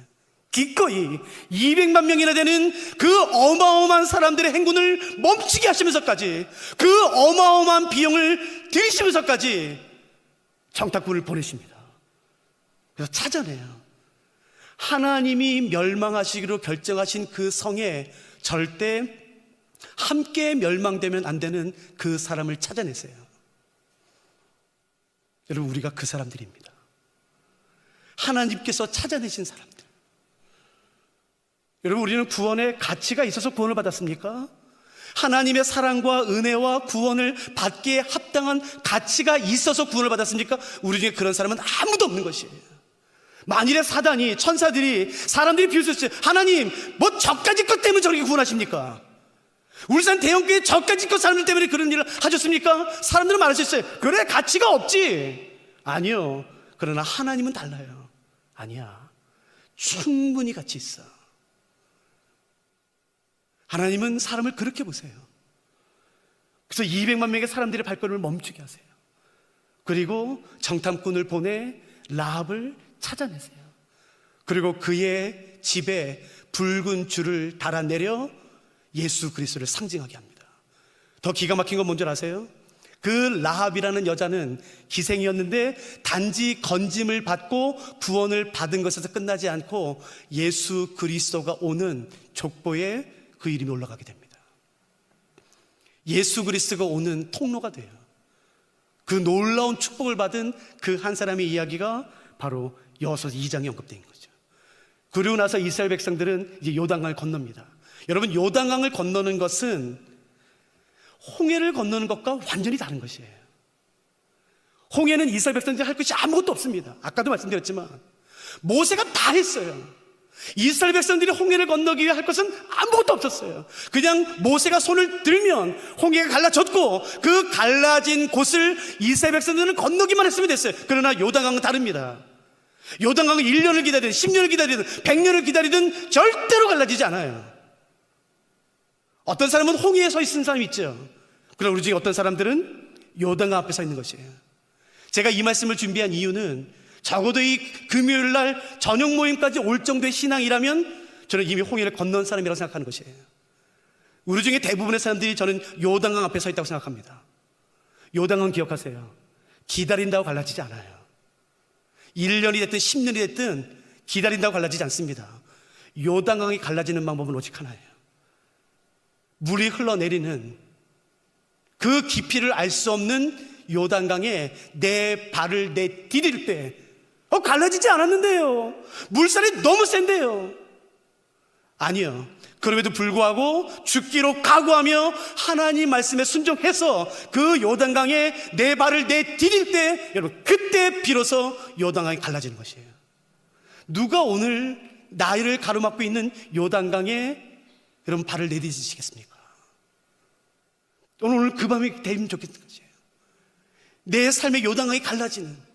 기꺼이 200만 명이나 되는 그 어마어마한 사람들의 행군을 멈추게 하시면서까지, 그 어마어마한 비용을 들이시면서까지 정탐꾼을 보내십니다. 그래서 찾아내요. 하나님이 멸망하시기로 결정하신 그 성에 절대 함께 멸망되면 안 되는 그 사람을 찾아내세요. 여러분, 우리가 그 사람들입니다. 하나님께서 찾아내신 사람들. 여러분, 우리는 구원의 가치가 있어서 구원을 받았습니까? 하나님의 사랑과 은혜와 구원을 받기에 합당한 가치가 있어서 구원을 받았습니까? 우리 중에 그런 사람은 아무도 없는 것이에요. 만일에 사단이, 천사들이, 사람들이 비웃었어요. 하나님, 뭐 저까지 것 때문에 저렇게 구원하십니까? 울산 대형교회 저까지 것 사람들 때문에 그런 일을 하셨습니까? 사람들은 말할 수 있어요. 그래, 가치가 없지. 아니요. 그러나 하나님은 달라요. 아니야. 충분히 가치 있어. 하나님은 사람을 그렇게 보세요. 그래서 200만 명의 사람들의 발걸음을 멈추게 하세요. 그리고 정탐꾼을 보내 라합을 찾아내세요. 그리고 그의 집에 붉은 줄을 달아내려 예수 그리스도를 상징하게 합니다. 더 기가 막힌 건 뭔지 아세요? 그 라합이라는 여자는 기생이었는데 단지 건짐을 받고 구원을 받은 것에서 끝나지 않고 예수 그리스도가 오는 족보에 그 이름이 올라가게 됩니다. 예수 그리스도가 오는 통로가 돼요. 그 놀라운 축복을 받은 그 한 사람의 이야기가 바로 여호수아 2장에 언급된 거죠. 그리고 나서 이스라엘 백성들은 이제 요단강을 건넙니다. 여러분, 요단강을 건너는 것은 홍해를 건너는 것과 완전히 다른 것이에요. 홍해는 이스라엘 백성들이 할 것이 아무것도 없습니다. 아까도 말씀드렸지만 모세가 다 했어요. 이스라엘 백성들이 홍해를 건너기 위해 할 것은 아무것도 없었어요. 그냥 모세가 손을 들면 홍해가 갈라졌고 그 갈라진 곳을 이스라엘 백성들은 건너기만 했으면 됐어요. 그러나 요단강은 다릅니다. 요단강은 1년을 기다리든 10년을 기다리든 100년을 기다리든 절대로 갈라지지 않아요. 어떤 사람은 홍해에 서 있는 사람이 있죠. 그러나 우리 중에 어떤 사람들은 요단강 앞에 서 있는 것이에요. 제가 이 말씀을 준비한 이유는 적어도 이 금요일 날 저녁 모임까지 올 정도의 신앙이라면 저는 이미 홍해를 건넌 사람이라고 생각하는 것이에요. 우리 중에 대부분의 사람들이 저는 요단강 앞에 서 있다고 생각합니다. 요단강 기억하세요. 기다린다고 갈라지지 않아요. 1년이 됐든 10년이 됐든 기다린다고 갈라지지 않습니다. 요단강이 갈라지는 방법은 오직 하나예요. 물이 흘러내리는 그 깊이를 알 수 없는 요단강에 내 발을 내디딜 때 갈라지지 않았는데요. 물살이 너무 센데요. 아니요. 그럼에도 불구하고 죽기로 각오하며 하나님 말씀에 순종해서 그 요단강에 내 발을 내디딜 때 여러분, 그때 비로소 요단강이 갈라지는 것이에요. 누가 오늘 나이를 가로막고 있는 요단강에 여러분 발을 내디디시겠습니까? 오늘 그 밤이 되면 좋겠는 것이에요. 내 삶의 요단강이 갈라지는,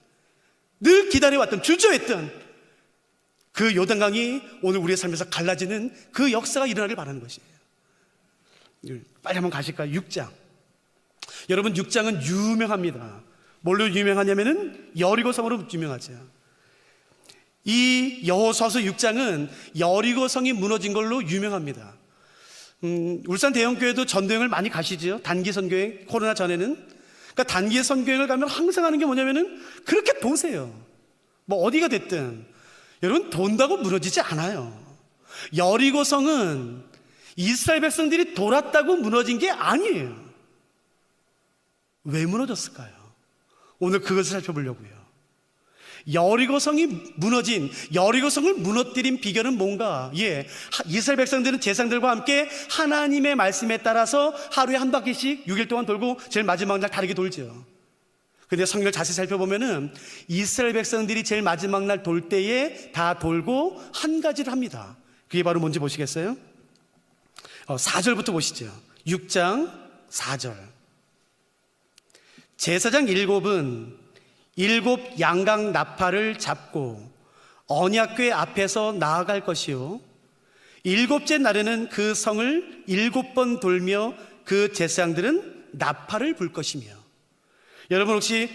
늘 기다려왔던, 주저했던 그 요단강이 오늘 우리의 삶에서 갈라지는 그 역사가 일어나길 바라는 것이에요. 빨리 한번 가실까요? 6장. 여러분, 6장은 유명합니다. 뭘로 유명하냐면은 여리고성으로 유명하죠. 이 여호수아서 6장은 여리고성이 무너진 걸로 유명합니다. 울산 대형교회도 전도여행을 많이 가시죠. 단기 선교행, 코로나 전에는. 그러니까 단기 선교행을 가면 항상 하는 게 뭐냐면은 그렇게 도세요. 뭐 어디가 됐든 여러분, 돈다고 무너지지 않아요. 여리고성은 이스라엘 백성들이 돌았다고 무너진 게 아니에요. 왜 무너졌을까요? 오늘 그것을 살펴보려고요. 여리고성이 무너진, 여리고성을 무너뜨린 비결은 뭔가? 이스라엘 백성들은 제사장들과 함께 하나님의 말씀에 따라서 하루에 한 바퀴씩 6일 동안 돌고 제일 마지막 날 다르게 돌죠. 근데 성경을 자세히 살펴보면은 이스라엘 백성들이 제일 마지막 날 돌 때에 다 돌고 한 가지를 합니다. 그게 바로 뭔지 보시겠어요? 4절부터 보시죠. 6장 4절. 제사장 7은 7 양각 나팔을 잡고 언약궤 앞에서 나아갈 것이요 7째 날에는 그 성을 7번 돌며 그 제사장들은 나팔을 불 것이며. 여러분, 혹시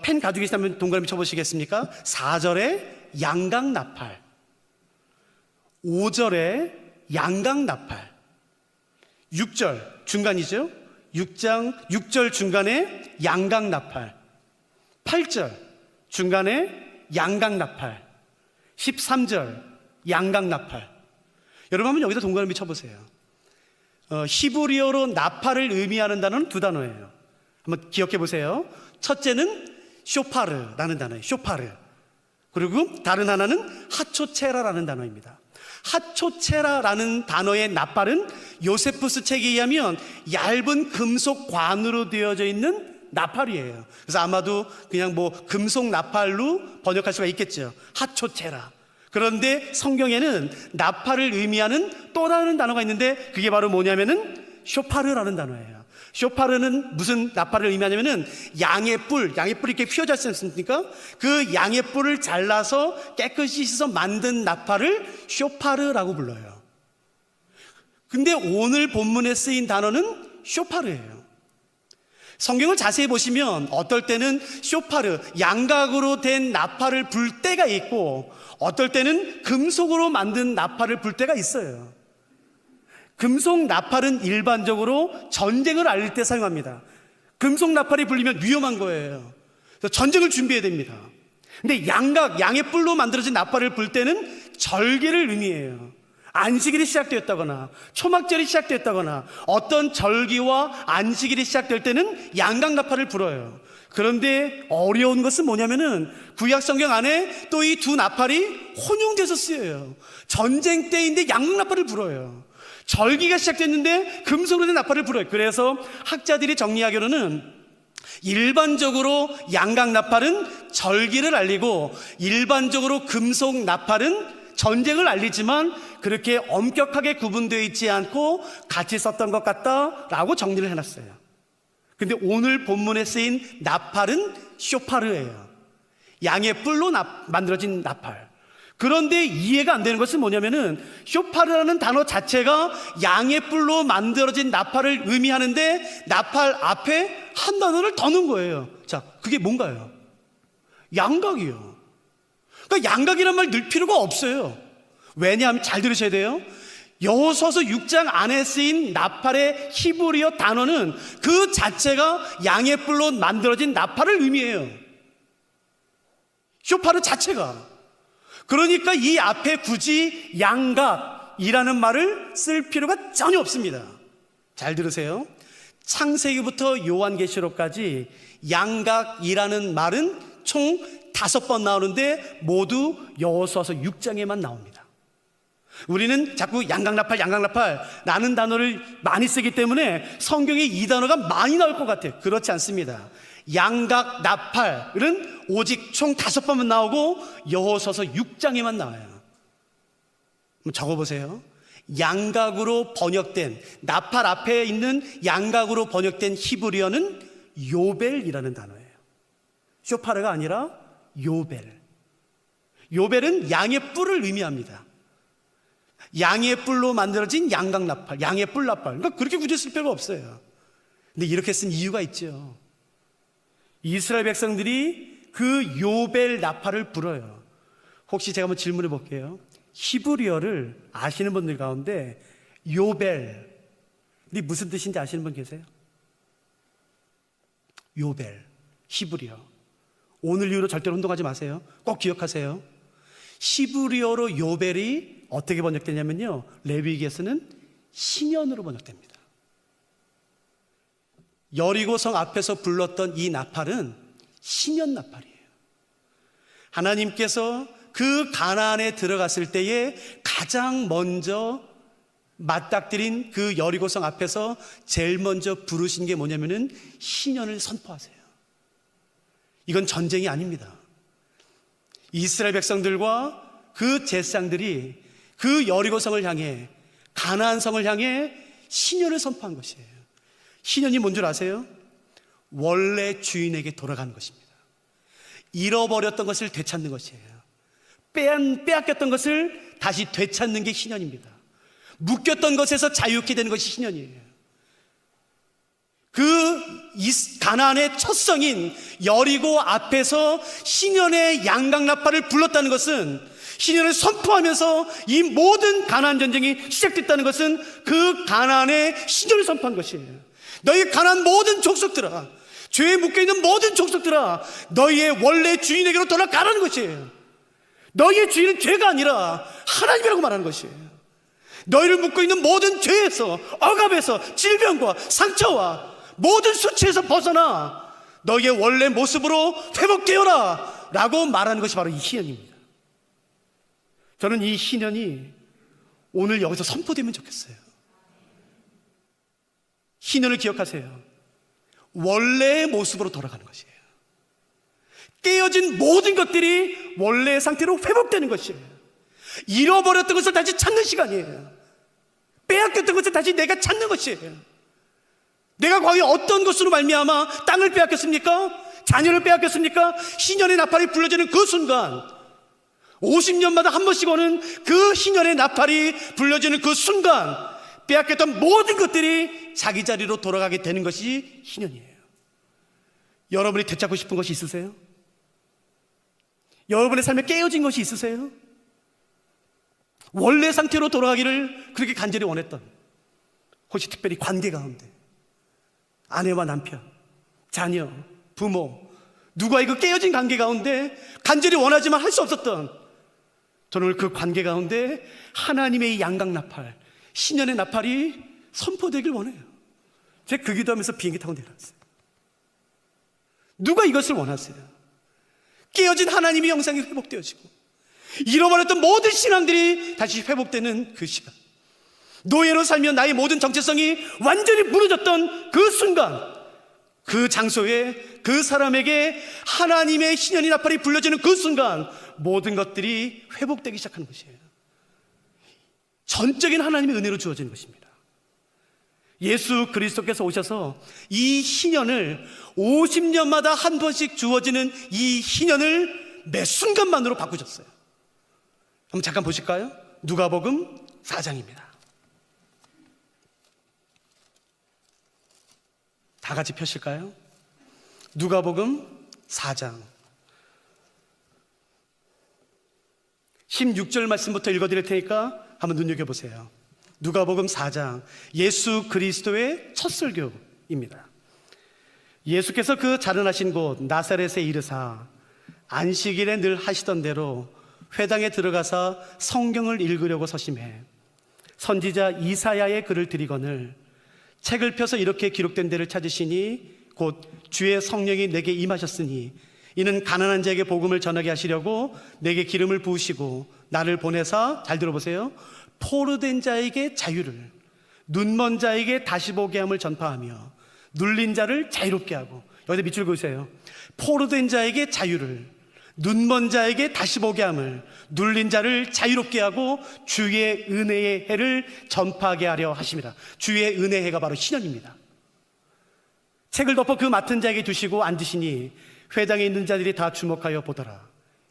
펜 가지고 계시다면 동그라미 쳐보시겠습니까? 4절에 양각 나팔, 5절에 양각 나팔, 6절 중간이죠. 6장 6절 중간에 양각 나팔, 8절 중간에 양각나팔, 13절 양각나팔. 여러분 한번 여기다 동그라미 쳐보세요. 히브리어로 나팔을 의미하는 단어는 두 단어예요. 한번 기억해 보세요. 첫째는 쇼파르라는 단어예요. 쇼파르. 그리고 다른 하나는 하초체라라는 단어입니다. 하초체라라는 단어의 나팔은 요세푸스 책에 의하면 얇은 금속 관으로 되어져 있는 나팔이에요. 그래서 아마도 그냥 뭐 금속 나팔로 번역할 수가 있겠죠. 하초체라. 그런데 성경에는 나팔을 의미하는 또 다른 단어가 있는데 그게 바로 뭐냐면은 쇼파르라는 단어예요. 쇼파르는 무슨 나팔을 의미하냐면은 양의 뿔이 이렇게 휘어져 있지 않습니까? 그 양의 뿔을 잘라서 깨끗이 씻어서 만든 나팔을 쇼파르라고 불러요. 근데 오늘 본문에 쓰인 단어는 쇼파르예요. 성경을 자세히 보시면 어떨 때는 쇼파르, 양각으로 된 나팔을 불 때가 있고 어떨 때는 금속으로 만든 나팔을 불 때가 있어요. 금속 나팔은 일반적으로 전쟁을 알릴 때 사용합니다. 금속 나팔이 불리면 위험한 거예요. 그래서 전쟁을 준비해야 됩니다. 근데 양의 뿔로 만들어진 나팔을 불 때는 절기를 의미해요. 안식일이 시작되었다거나 초막절이 시작되었다거나 어떤 절기와 안식일이 시작될 때는 양각 나팔을 불어요. 그런데 어려운 것은 뭐냐면은 구약 성경 안에 또 이 두 나팔이 혼용돼서 쓰여요. 전쟁 때인데 양각 나팔을 불어요. 절기가 시작됐는데 금속으로 된 나팔을 불어요. 그래서 학자들이 정리하기로는 일반적으로 양각 나팔은 절기를 알리고 일반적으로 금속 나팔은 전쟁을 알리지만 그렇게 엄격하게 구분되어 있지 않고 같이 썼던 것 같다라고 정리를 해놨어요. 근데 오늘 본문에 쓰인 나팔은 쇼파르예요. 양의 뿔로 만들어진 나팔. 그런데 이해가 안 되는 것은 뭐냐면은 쇼파르라는 단어 자체가 양의 뿔로 만들어진 나팔을 의미하는데 나팔 앞에 한 단어를 더 넣은 거예요. 자, 그게 뭔가요? 양각이요. 그러니까 양각이란 말 넣을 필요가 없어요. 왜냐하면 잘 들으셔야 돼요. 여호수아서 6장 안에 쓰인 나팔의 히브리어 단어는 그 자체가 양의 뿔로 만들어진 나팔을 의미해요. 쇼파르 자체가. 그러니까 이 앞에 굳이 양각이라는 말을 쓸 필요가 전혀 없습니다. 잘 들으세요. 창세기부터 요한계시록까지 양각이라는 말은 총 5번 나오는데 모두 여호수아서 6장에만 나옵니다. 우리는 자꾸 양각나팔라는 단어를 많이 쓰기 때문에 성경에 이 단어가 많이 나올 것 같아요. 그렇지 않습니다. 양각나팔은 오직 총 5번만 나오고 여호수아서 6장에만 나와요. 한번 적어보세요. 양각으로 번역된, 나팔 앞에 있는 양각으로 번역된 히브리어는 요벨이라는 단어예요. 쇼파르가 아니라 요벨. 요벨은 양의 뿔을 의미합니다. 양의 뿔로 만들어진 양각나팔, 양의 뿔 나팔. 그러니까 그렇게 굳이 쓸 필요가 없어요. 근데 이렇게 쓴 이유가 있죠. 이스라엘 백성들이 그 요벨 나팔을 불어요. 혹시 제가 한번 질문해 볼게요. 히브리어를 아시는 분들 가운데 요벨이 무슨 뜻인지 아시는 분 계세요? 요벨, 히브리어. 오늘 이후로 절대로 혼동하지 마세요. 꼭 기억하세요. 히브리어로 요벨이 어떻게 번역되냐면요, 레위기에서는 신년으로 번역됩니다. 여리고성 앞에서 불렀던 이 나팔은 신년 나팔이에요. 하나님께서 그 가나안에 들어갔을 때에 가장 먼저 맞닥뜨린 그 여리고성 앞에서 제일 먼저 부르신 게 뭐냐면은 신년을 선포하세요. 이건 전쟁이 아닙니다. 이스라엘 백성들과 그 제사장들이 그 여리고성을 향해, 가나안 성을 향해 신년을 선포한 것이에요. 신년이 뭔 줄 아세요? 원래 주인에게 돌아가는 것입니다. 잃어버렸던 것을 되찾는 것이에요. 빼앗겼던 것을 다시 되찾는 게 신년입니다. 묶였던 것에서 자유케 되는 것이 신년이에요. 그 가나안의 첫 성인 여리고 앞에서 신년의 양각나팔을 불렀다는 것은, 신년을 선포하면서 이 모든 가나안 전쟁이 시작됐다는 것은 그 가나안의 신년을 선포한 것이에요. 너희 가나안 모든 족속들아, 죄에 묶여있는 모든 족속들아, 너희의 원래 주인에게로 돌아가라는 것이에요. 너희의 주인은 죄가 아니라 하나님이라고 말하는 것이에요. 너희를 묶어있는 모든 죄에서, 억압에서, 질병과 상처와 모든 수치에서 벗어나 너희의 원래 모습으로 회복되어라 라고 말하는 것이 바로 이 희년입니다. 저는 이 희년이 오늘 여기서 선포되면 좋겠어요. 희년을 기억하세요. 원래의 모습으로 돌아가는 것이에요. 깨어진 모든 것들이 원래의 상태로 회복되는 것이에요. 잃어버렸던 것을 다시 찾는 시간이에요. 빼앗겼던 것을 다시 내가 찾는 것이에요. 내가 과거에 어떤 것으로 말미암아 땅을 빼앗겼습니까? 자녀를 빼앗겼습니까? 희년의 나팔이 불려지는 그 순간, 50년마다 한 번씩 오는 그 희년의 나팔이 불려지는 그 순간, 빼앗겼던 모든 것들이 자기 자리로 돌아가게 되는 것이 희년이에요. 여러분이 되찾고 싶은 것이 있으세요? 여러분의 삶에 깨어진 것이 있으세요? 원래 상태로 돌아가기를 그렇게 간절히 원했던, 혹시 특별히 관계 가운데 아내와 남편, 자녀, 부모, 누구와의 그 깨어진 관계 가운데 간절히 원하지만 할 수 없었던, 저는 오늘 그 관계 가운데 하나님의 이 양각나팔, 신년의 나팔이 선포되길 원해요. 제가 그 기도하면서 비행기 타고 내려왔어요. 누가 이것을 원하세요? 깨어진 하나님의 영상이 회복되어지고 잃어버렸던 모든 신앙들이 다시 회복되는 그 시간, 노예로 살며 나의 모든 정체성이 완전히 무너졌던 그 순간, 그 장소에 그 사람에게 하나님의 신년의 나팔이 불려지는 그 순간 모든 것들이 회복되기 시작하는 것이에요. 전적인 하나님의 은혜로 주어지는 것입니다. 예수 그리스도께서 오셔서 이 희년을 50년마다 한 번씩 주어지는 이 희년을 매 순간만으로 바꾸셨어요. 한번 잠깐 보실까요? 누가복음 4장입니다. 다 같이 펴실까요? 누가복음 4장 16절 말씀부터 읽어드릴 테니까 한번 눈여겨보세요. 누가복음 4장, 예수 그리스도의 첫 설교입니다. 예수께서 그 자른하신 곳 나사렛에 이르사 안식일에 늘 하시던 대로 회당에 들어가서 성경을 읽으려고 서심해 선지자 이사야의 글을 들이거늘 책을 펴서 이렇게 기록된 데를 찾으시니 곧 주의 성령이 내게 임하셨으니 이는 가난한 자에게 복음을 전하게 하시려고 내게 기름을 부으시고 나를 보내사, 잘 들어보세요, 포로된 자에게 자유를, 눈먼 자에게 다시 보게 함을 전파하며 눌린 자를 자유롭게 하고, 여기다 밑줄 그으세요. 포로된 자에게 자유를, 눈먼 자에게 다시 보게 함을, 눌린 자를 자유롭게 하고 주의 은혜의 해를 전파하게 하려 하심이라. 주의 은혜의 해가 바로 신년입니다. 책을 덮어 그 맡은 자에게 두시고 앉으시니 회당에 있는 자들이 다 주목하여 보더라.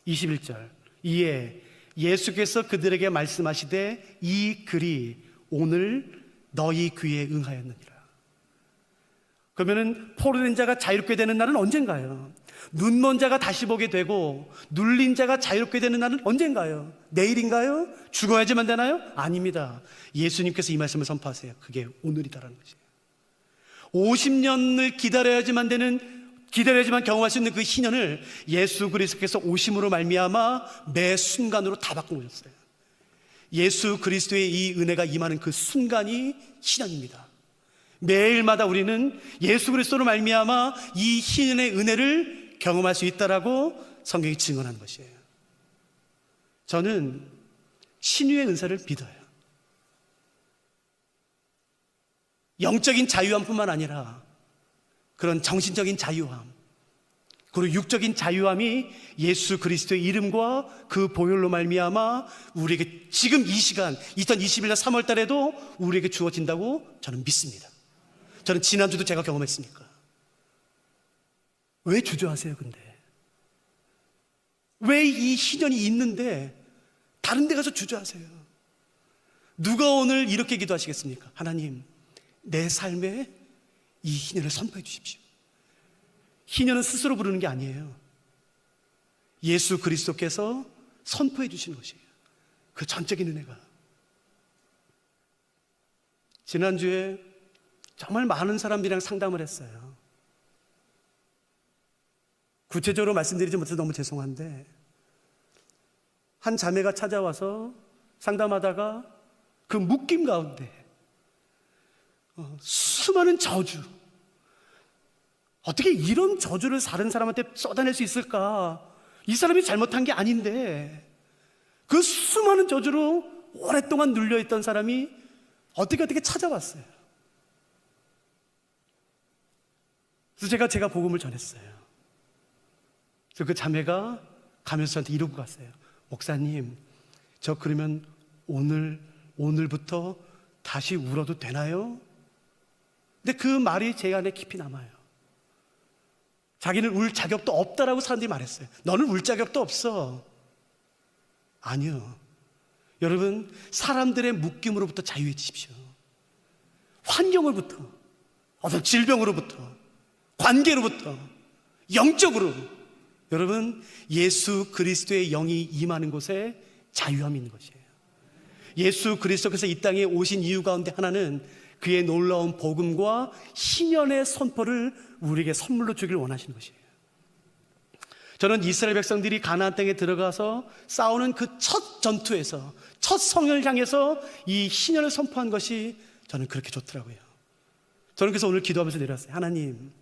21절, 이에 예수께서 그들에게 말씀하시되 이 글이 오늘 너희 귀에 응하였느니라. 그러면은 포로된 자가 자유롭게 되는 날은 언젠가요? 눈먼 자가 다시 보게 되고 눌린 자가 자유롭게 되는 날은 언젠가요? 내일인가요? 죽어야지만 되나요? 아닙니다. 예수님께서 이 말씀을 선포하세요. 그게 오늘이다라는 거죠. 50년을 기다려야지만 경험할 수 있는 그 희년을 예수 그리스도께서 오심으로 말미암아 매 순간으로 다 바꿔놓으셨어요. 예수 그리스도의 이 은혜가 임하는 그 순간이 희년입니다. 매일마다 우리는 예수 그리스도로 말미암아 이 희년의 은혜를 경험할 수 있다라고 성경이 증언하는 것이에요. 저는 신유의 은사를 믿어요. 영적인 자유함뿐만 아니라 그런 정신적인 자유함, 그리고 육적인 자유함이 예수 그리스도의 이름과 그 보혈로 말미암아 우리에게 지금 이 시간 2021년 3월 달에도 우리에게 주어진다고 저는 믿습니다. 저는 지난주도 제가 경험했으니까. 왜 주저하세요 근데? 왜 이 희년이 있는데 다른 데 가서 주저하세요? 누가 오늘 이렇게 기도하시겠습니까? 하나님, 내 삶에 이 희년을 선포해 주십시오. 희년은 스스로 부르는 게 아니에요. 예수 그리스도께서 선포해 주시는 것이에요. 그 전적인 은혜가. 지난주에 정말 많은 사람들이랑 상담을 했어요. 구체적으로 말씀드리지 못해서 너무 죄송한데, 한 자매가 찾아와서 상담하다가 그 묶임 가운데 수많은 저주, 어떻게 이런 저주를 다른 사람한테 쏟아낼 수 있을까? 이 사람이 잘못한 게 아닌데 그 수많은 저주로 오랫동안 눌려있던 사람이 어떻게 찾아왔어요. 그래서 제가 복음을 전했어요. 그래서 그 자매가 가면서 저한테 이러고 갔어요. 목사님, 저 그러면 오늘부터 다시 울어도 되나요? 근데 그 말이 제 안에 깊이 남아요. 자기는 울 자격도 없다라고 사람들이 말했어요. 너는 울 자격도 없어. 아니요. 여러분, 사람들의 묶임으로부터 자유해지십시오. 환경으로부터, 어떤 질병으로부터, 관계로부터, 영적으로. 여러분, 예수 그리스도의 영이 임하는 곳에 자유함이 있는 것이에요. 예수 그리스도께서 이 땅에 오신 이유 가운데 하나는 그의 놀라운 복음과 신년의 선포를 우리에게 선물로 주길 원하시는 것이에요. 저는 이스라엘 백성들이 가나안 땅에 들어가서 싸우는 그 첫 전투에서, 첫 성을 향해서 이 신년을 선포한 것이 저는 그렇게 좋더라고요. 저는 그래서 오늘 기도하면서 내려왔어요. 하나님,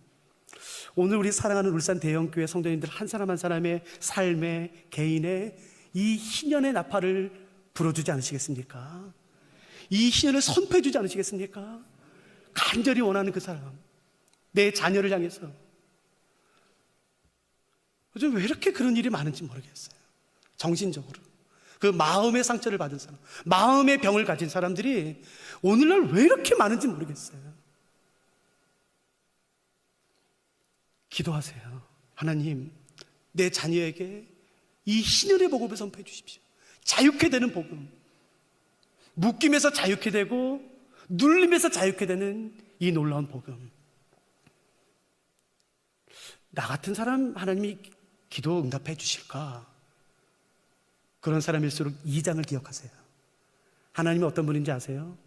오늘 우리 사랑하는 울산 대형교회 성도님들 한 사람 한 사람의 삶의, 개인의 이 희년의 나팔을 불어주지 않으시겠습니까? 이 희년을 선포해 주지 않으시겠습니까? 간절히 원하는 그 사람, 내 자녀를 향해서. 요즘 왜 이렇게 그런 일이 많은지 모르겠어요. 정신적으로 그 마음의 상처를 받은 사람, 마음의 병을 가진 사람들이 오늘날 왜 이렇게 많은지 모르겠어요. 기도하세요. 하나님, 내 자녀에게 이 희년의 복음을 선포해 주십시오. 자유케 되는 복음, 묶임에서 자유케 되고 눌림에서 자유케 되는 이 놀라운 복음. 나 같은 사람 하나님이 기도 응답해 주실까? 그런 사람일수록 2장을 기억하세요. 하나님이 어떤 분인지 아세요?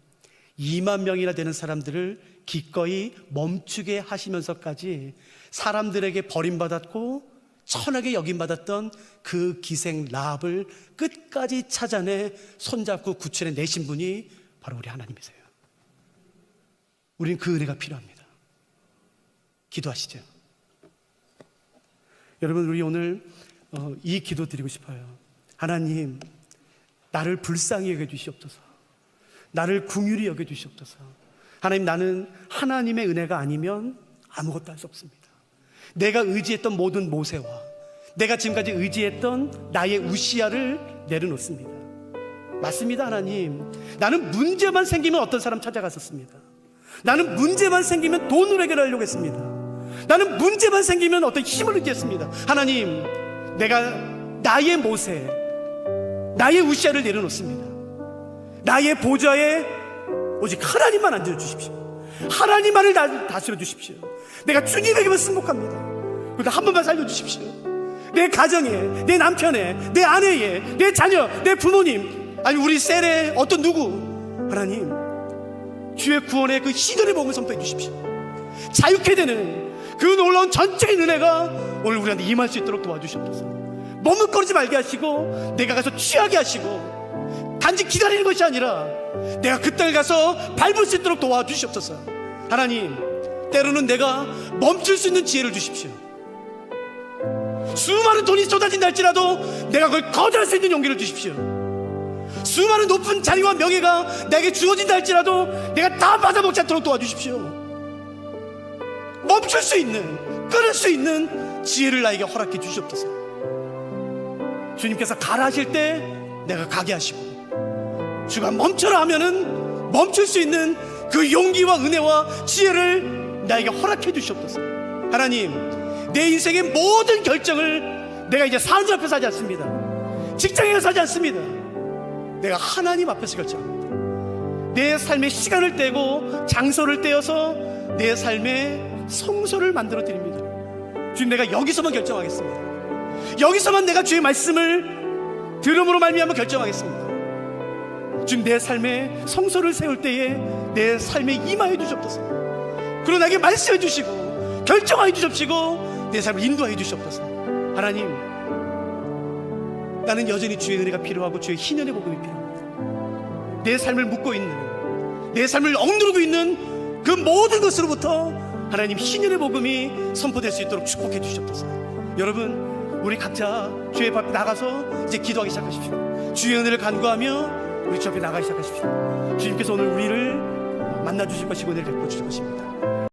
2만 명이나 되는 사람들을 기꺼이 멈추게 하시면서까지 사람들에게 버림받았고 천하게 여김받았던 그 기생 라합을 끝까지 찾아내 손잡고 구출해 내신 분이 바로 우리 하나님이세요. 우린 그 은혜가 필요합니다. 기도하시죠. 여러분, 우리 오늘 이 기도 드리고 싶어요. 하나님, 나를 불쌍히 여겨주시옵소서. 나를 긍휼히 여겨주시옵소서. 하나님, 나는 하나님의 은혜가 아니면 아무것도 할 수 없습니다. 내가 의지했던 모든 모세와 내가 지금까지 의지했던 나의 우시아를 내려놓습니다. 맞습니다. 하나님, 나는 문제만 생기면 어떤 사람 찾아갔었습니다. 나는 문제만 생기면 돈으로 해결하려고 했습니다. 나는 문제만 생기면 어떤 힘을 의지했습니다. 하나님, 내가 나의 모세, 나의 우시아를 내려놓습니다. 나의 보좌에 오직 하나님만 앉아주십시오. 하나님만을 다스려 주십시오. 내가 주님에게만 승복합니다. 그러다 한 번만 살려주십시오. 내 가정에, 내 남편에, 내 아내에, 내 자녀, 내 부모님, 아니 우리 셀에 어떤 누구, 하나님 주의 구원의 그 희년의 복음을 선포해 주십시오. 자유케 되는 그 놀라운 전적인 은혜가 오늘 우리한테 임할 수 있도록 도와주시옵소서. 머뭇거리지 말게 하시고 내가 가서 취하게 하시고 단지 기다리는 것이 아니라 내가 그 땅에 가서 밟을 수 있도록 도와주시옵소서. 하나님, 때로는 내가 멈출 수 있는 지혜를 주십시오. 수많은 돈이 쏟아진다 할지라도 내가 그걸 거절할 수 있는 용기를 주십시오. 수많은 높은 자리와 명예가 내게 주어진다 할지라도 내가 다 받아먹지 않도록 도와주십시오. 멈출 수 있는, 끊을 수 있는 지혜를 나에게 허락해 주시옵소서. 주님께서 가라 하실 때 내가 가게 하시고, 주가 멈춰라 하면은 멈출 수 있는 그 용기와 은혜와 지혜를 나에게 허락해 주시옵소서. 하나님, 내 인생의 모든 결정을 내가 이제 사람 앞에서 하지 않습니다. 직장에 가서 하지 않습니다. 내가 하나님 앞에서 결정합니다. 내 삶의 시간을 떼고 장소를 떼어서 내 삶의 성소를 만들어 드립니다. 주님, 내가 여기서만 결정하겠습니다. 여기서만 내가 주의 말씀을 들음으로 말미암아 결정하겠습니다. 주님, 내 삶에 성소를 세울 때에 내 삶에 임하여 주시옵소서. 그리고 나에게 말씀해 주시고 결정하여 주십시고 내 삶을 인도하여 주시옵소서. 하나님, 나는 여전히 주의 은혜가 필요하고 주의 희년의 복음이 필요합니다. 내 삶을 묶고 있는, 내 삶을 억누르고 있는 그 모든 것으로부터 하나님 희년의 복음이 선포될 수 있도록 축복해 주시옵소서. 여러분, 우리 각자 주의 앞에 나가서 이제 기도하기 시작하십시오. 주의 은혜를 간구하며 우리 주 앞에 나가기 시작하십시오. 주님께서 오늘 우리를 만나주실 것이고 은혜를 베풀어 주실 것입니다.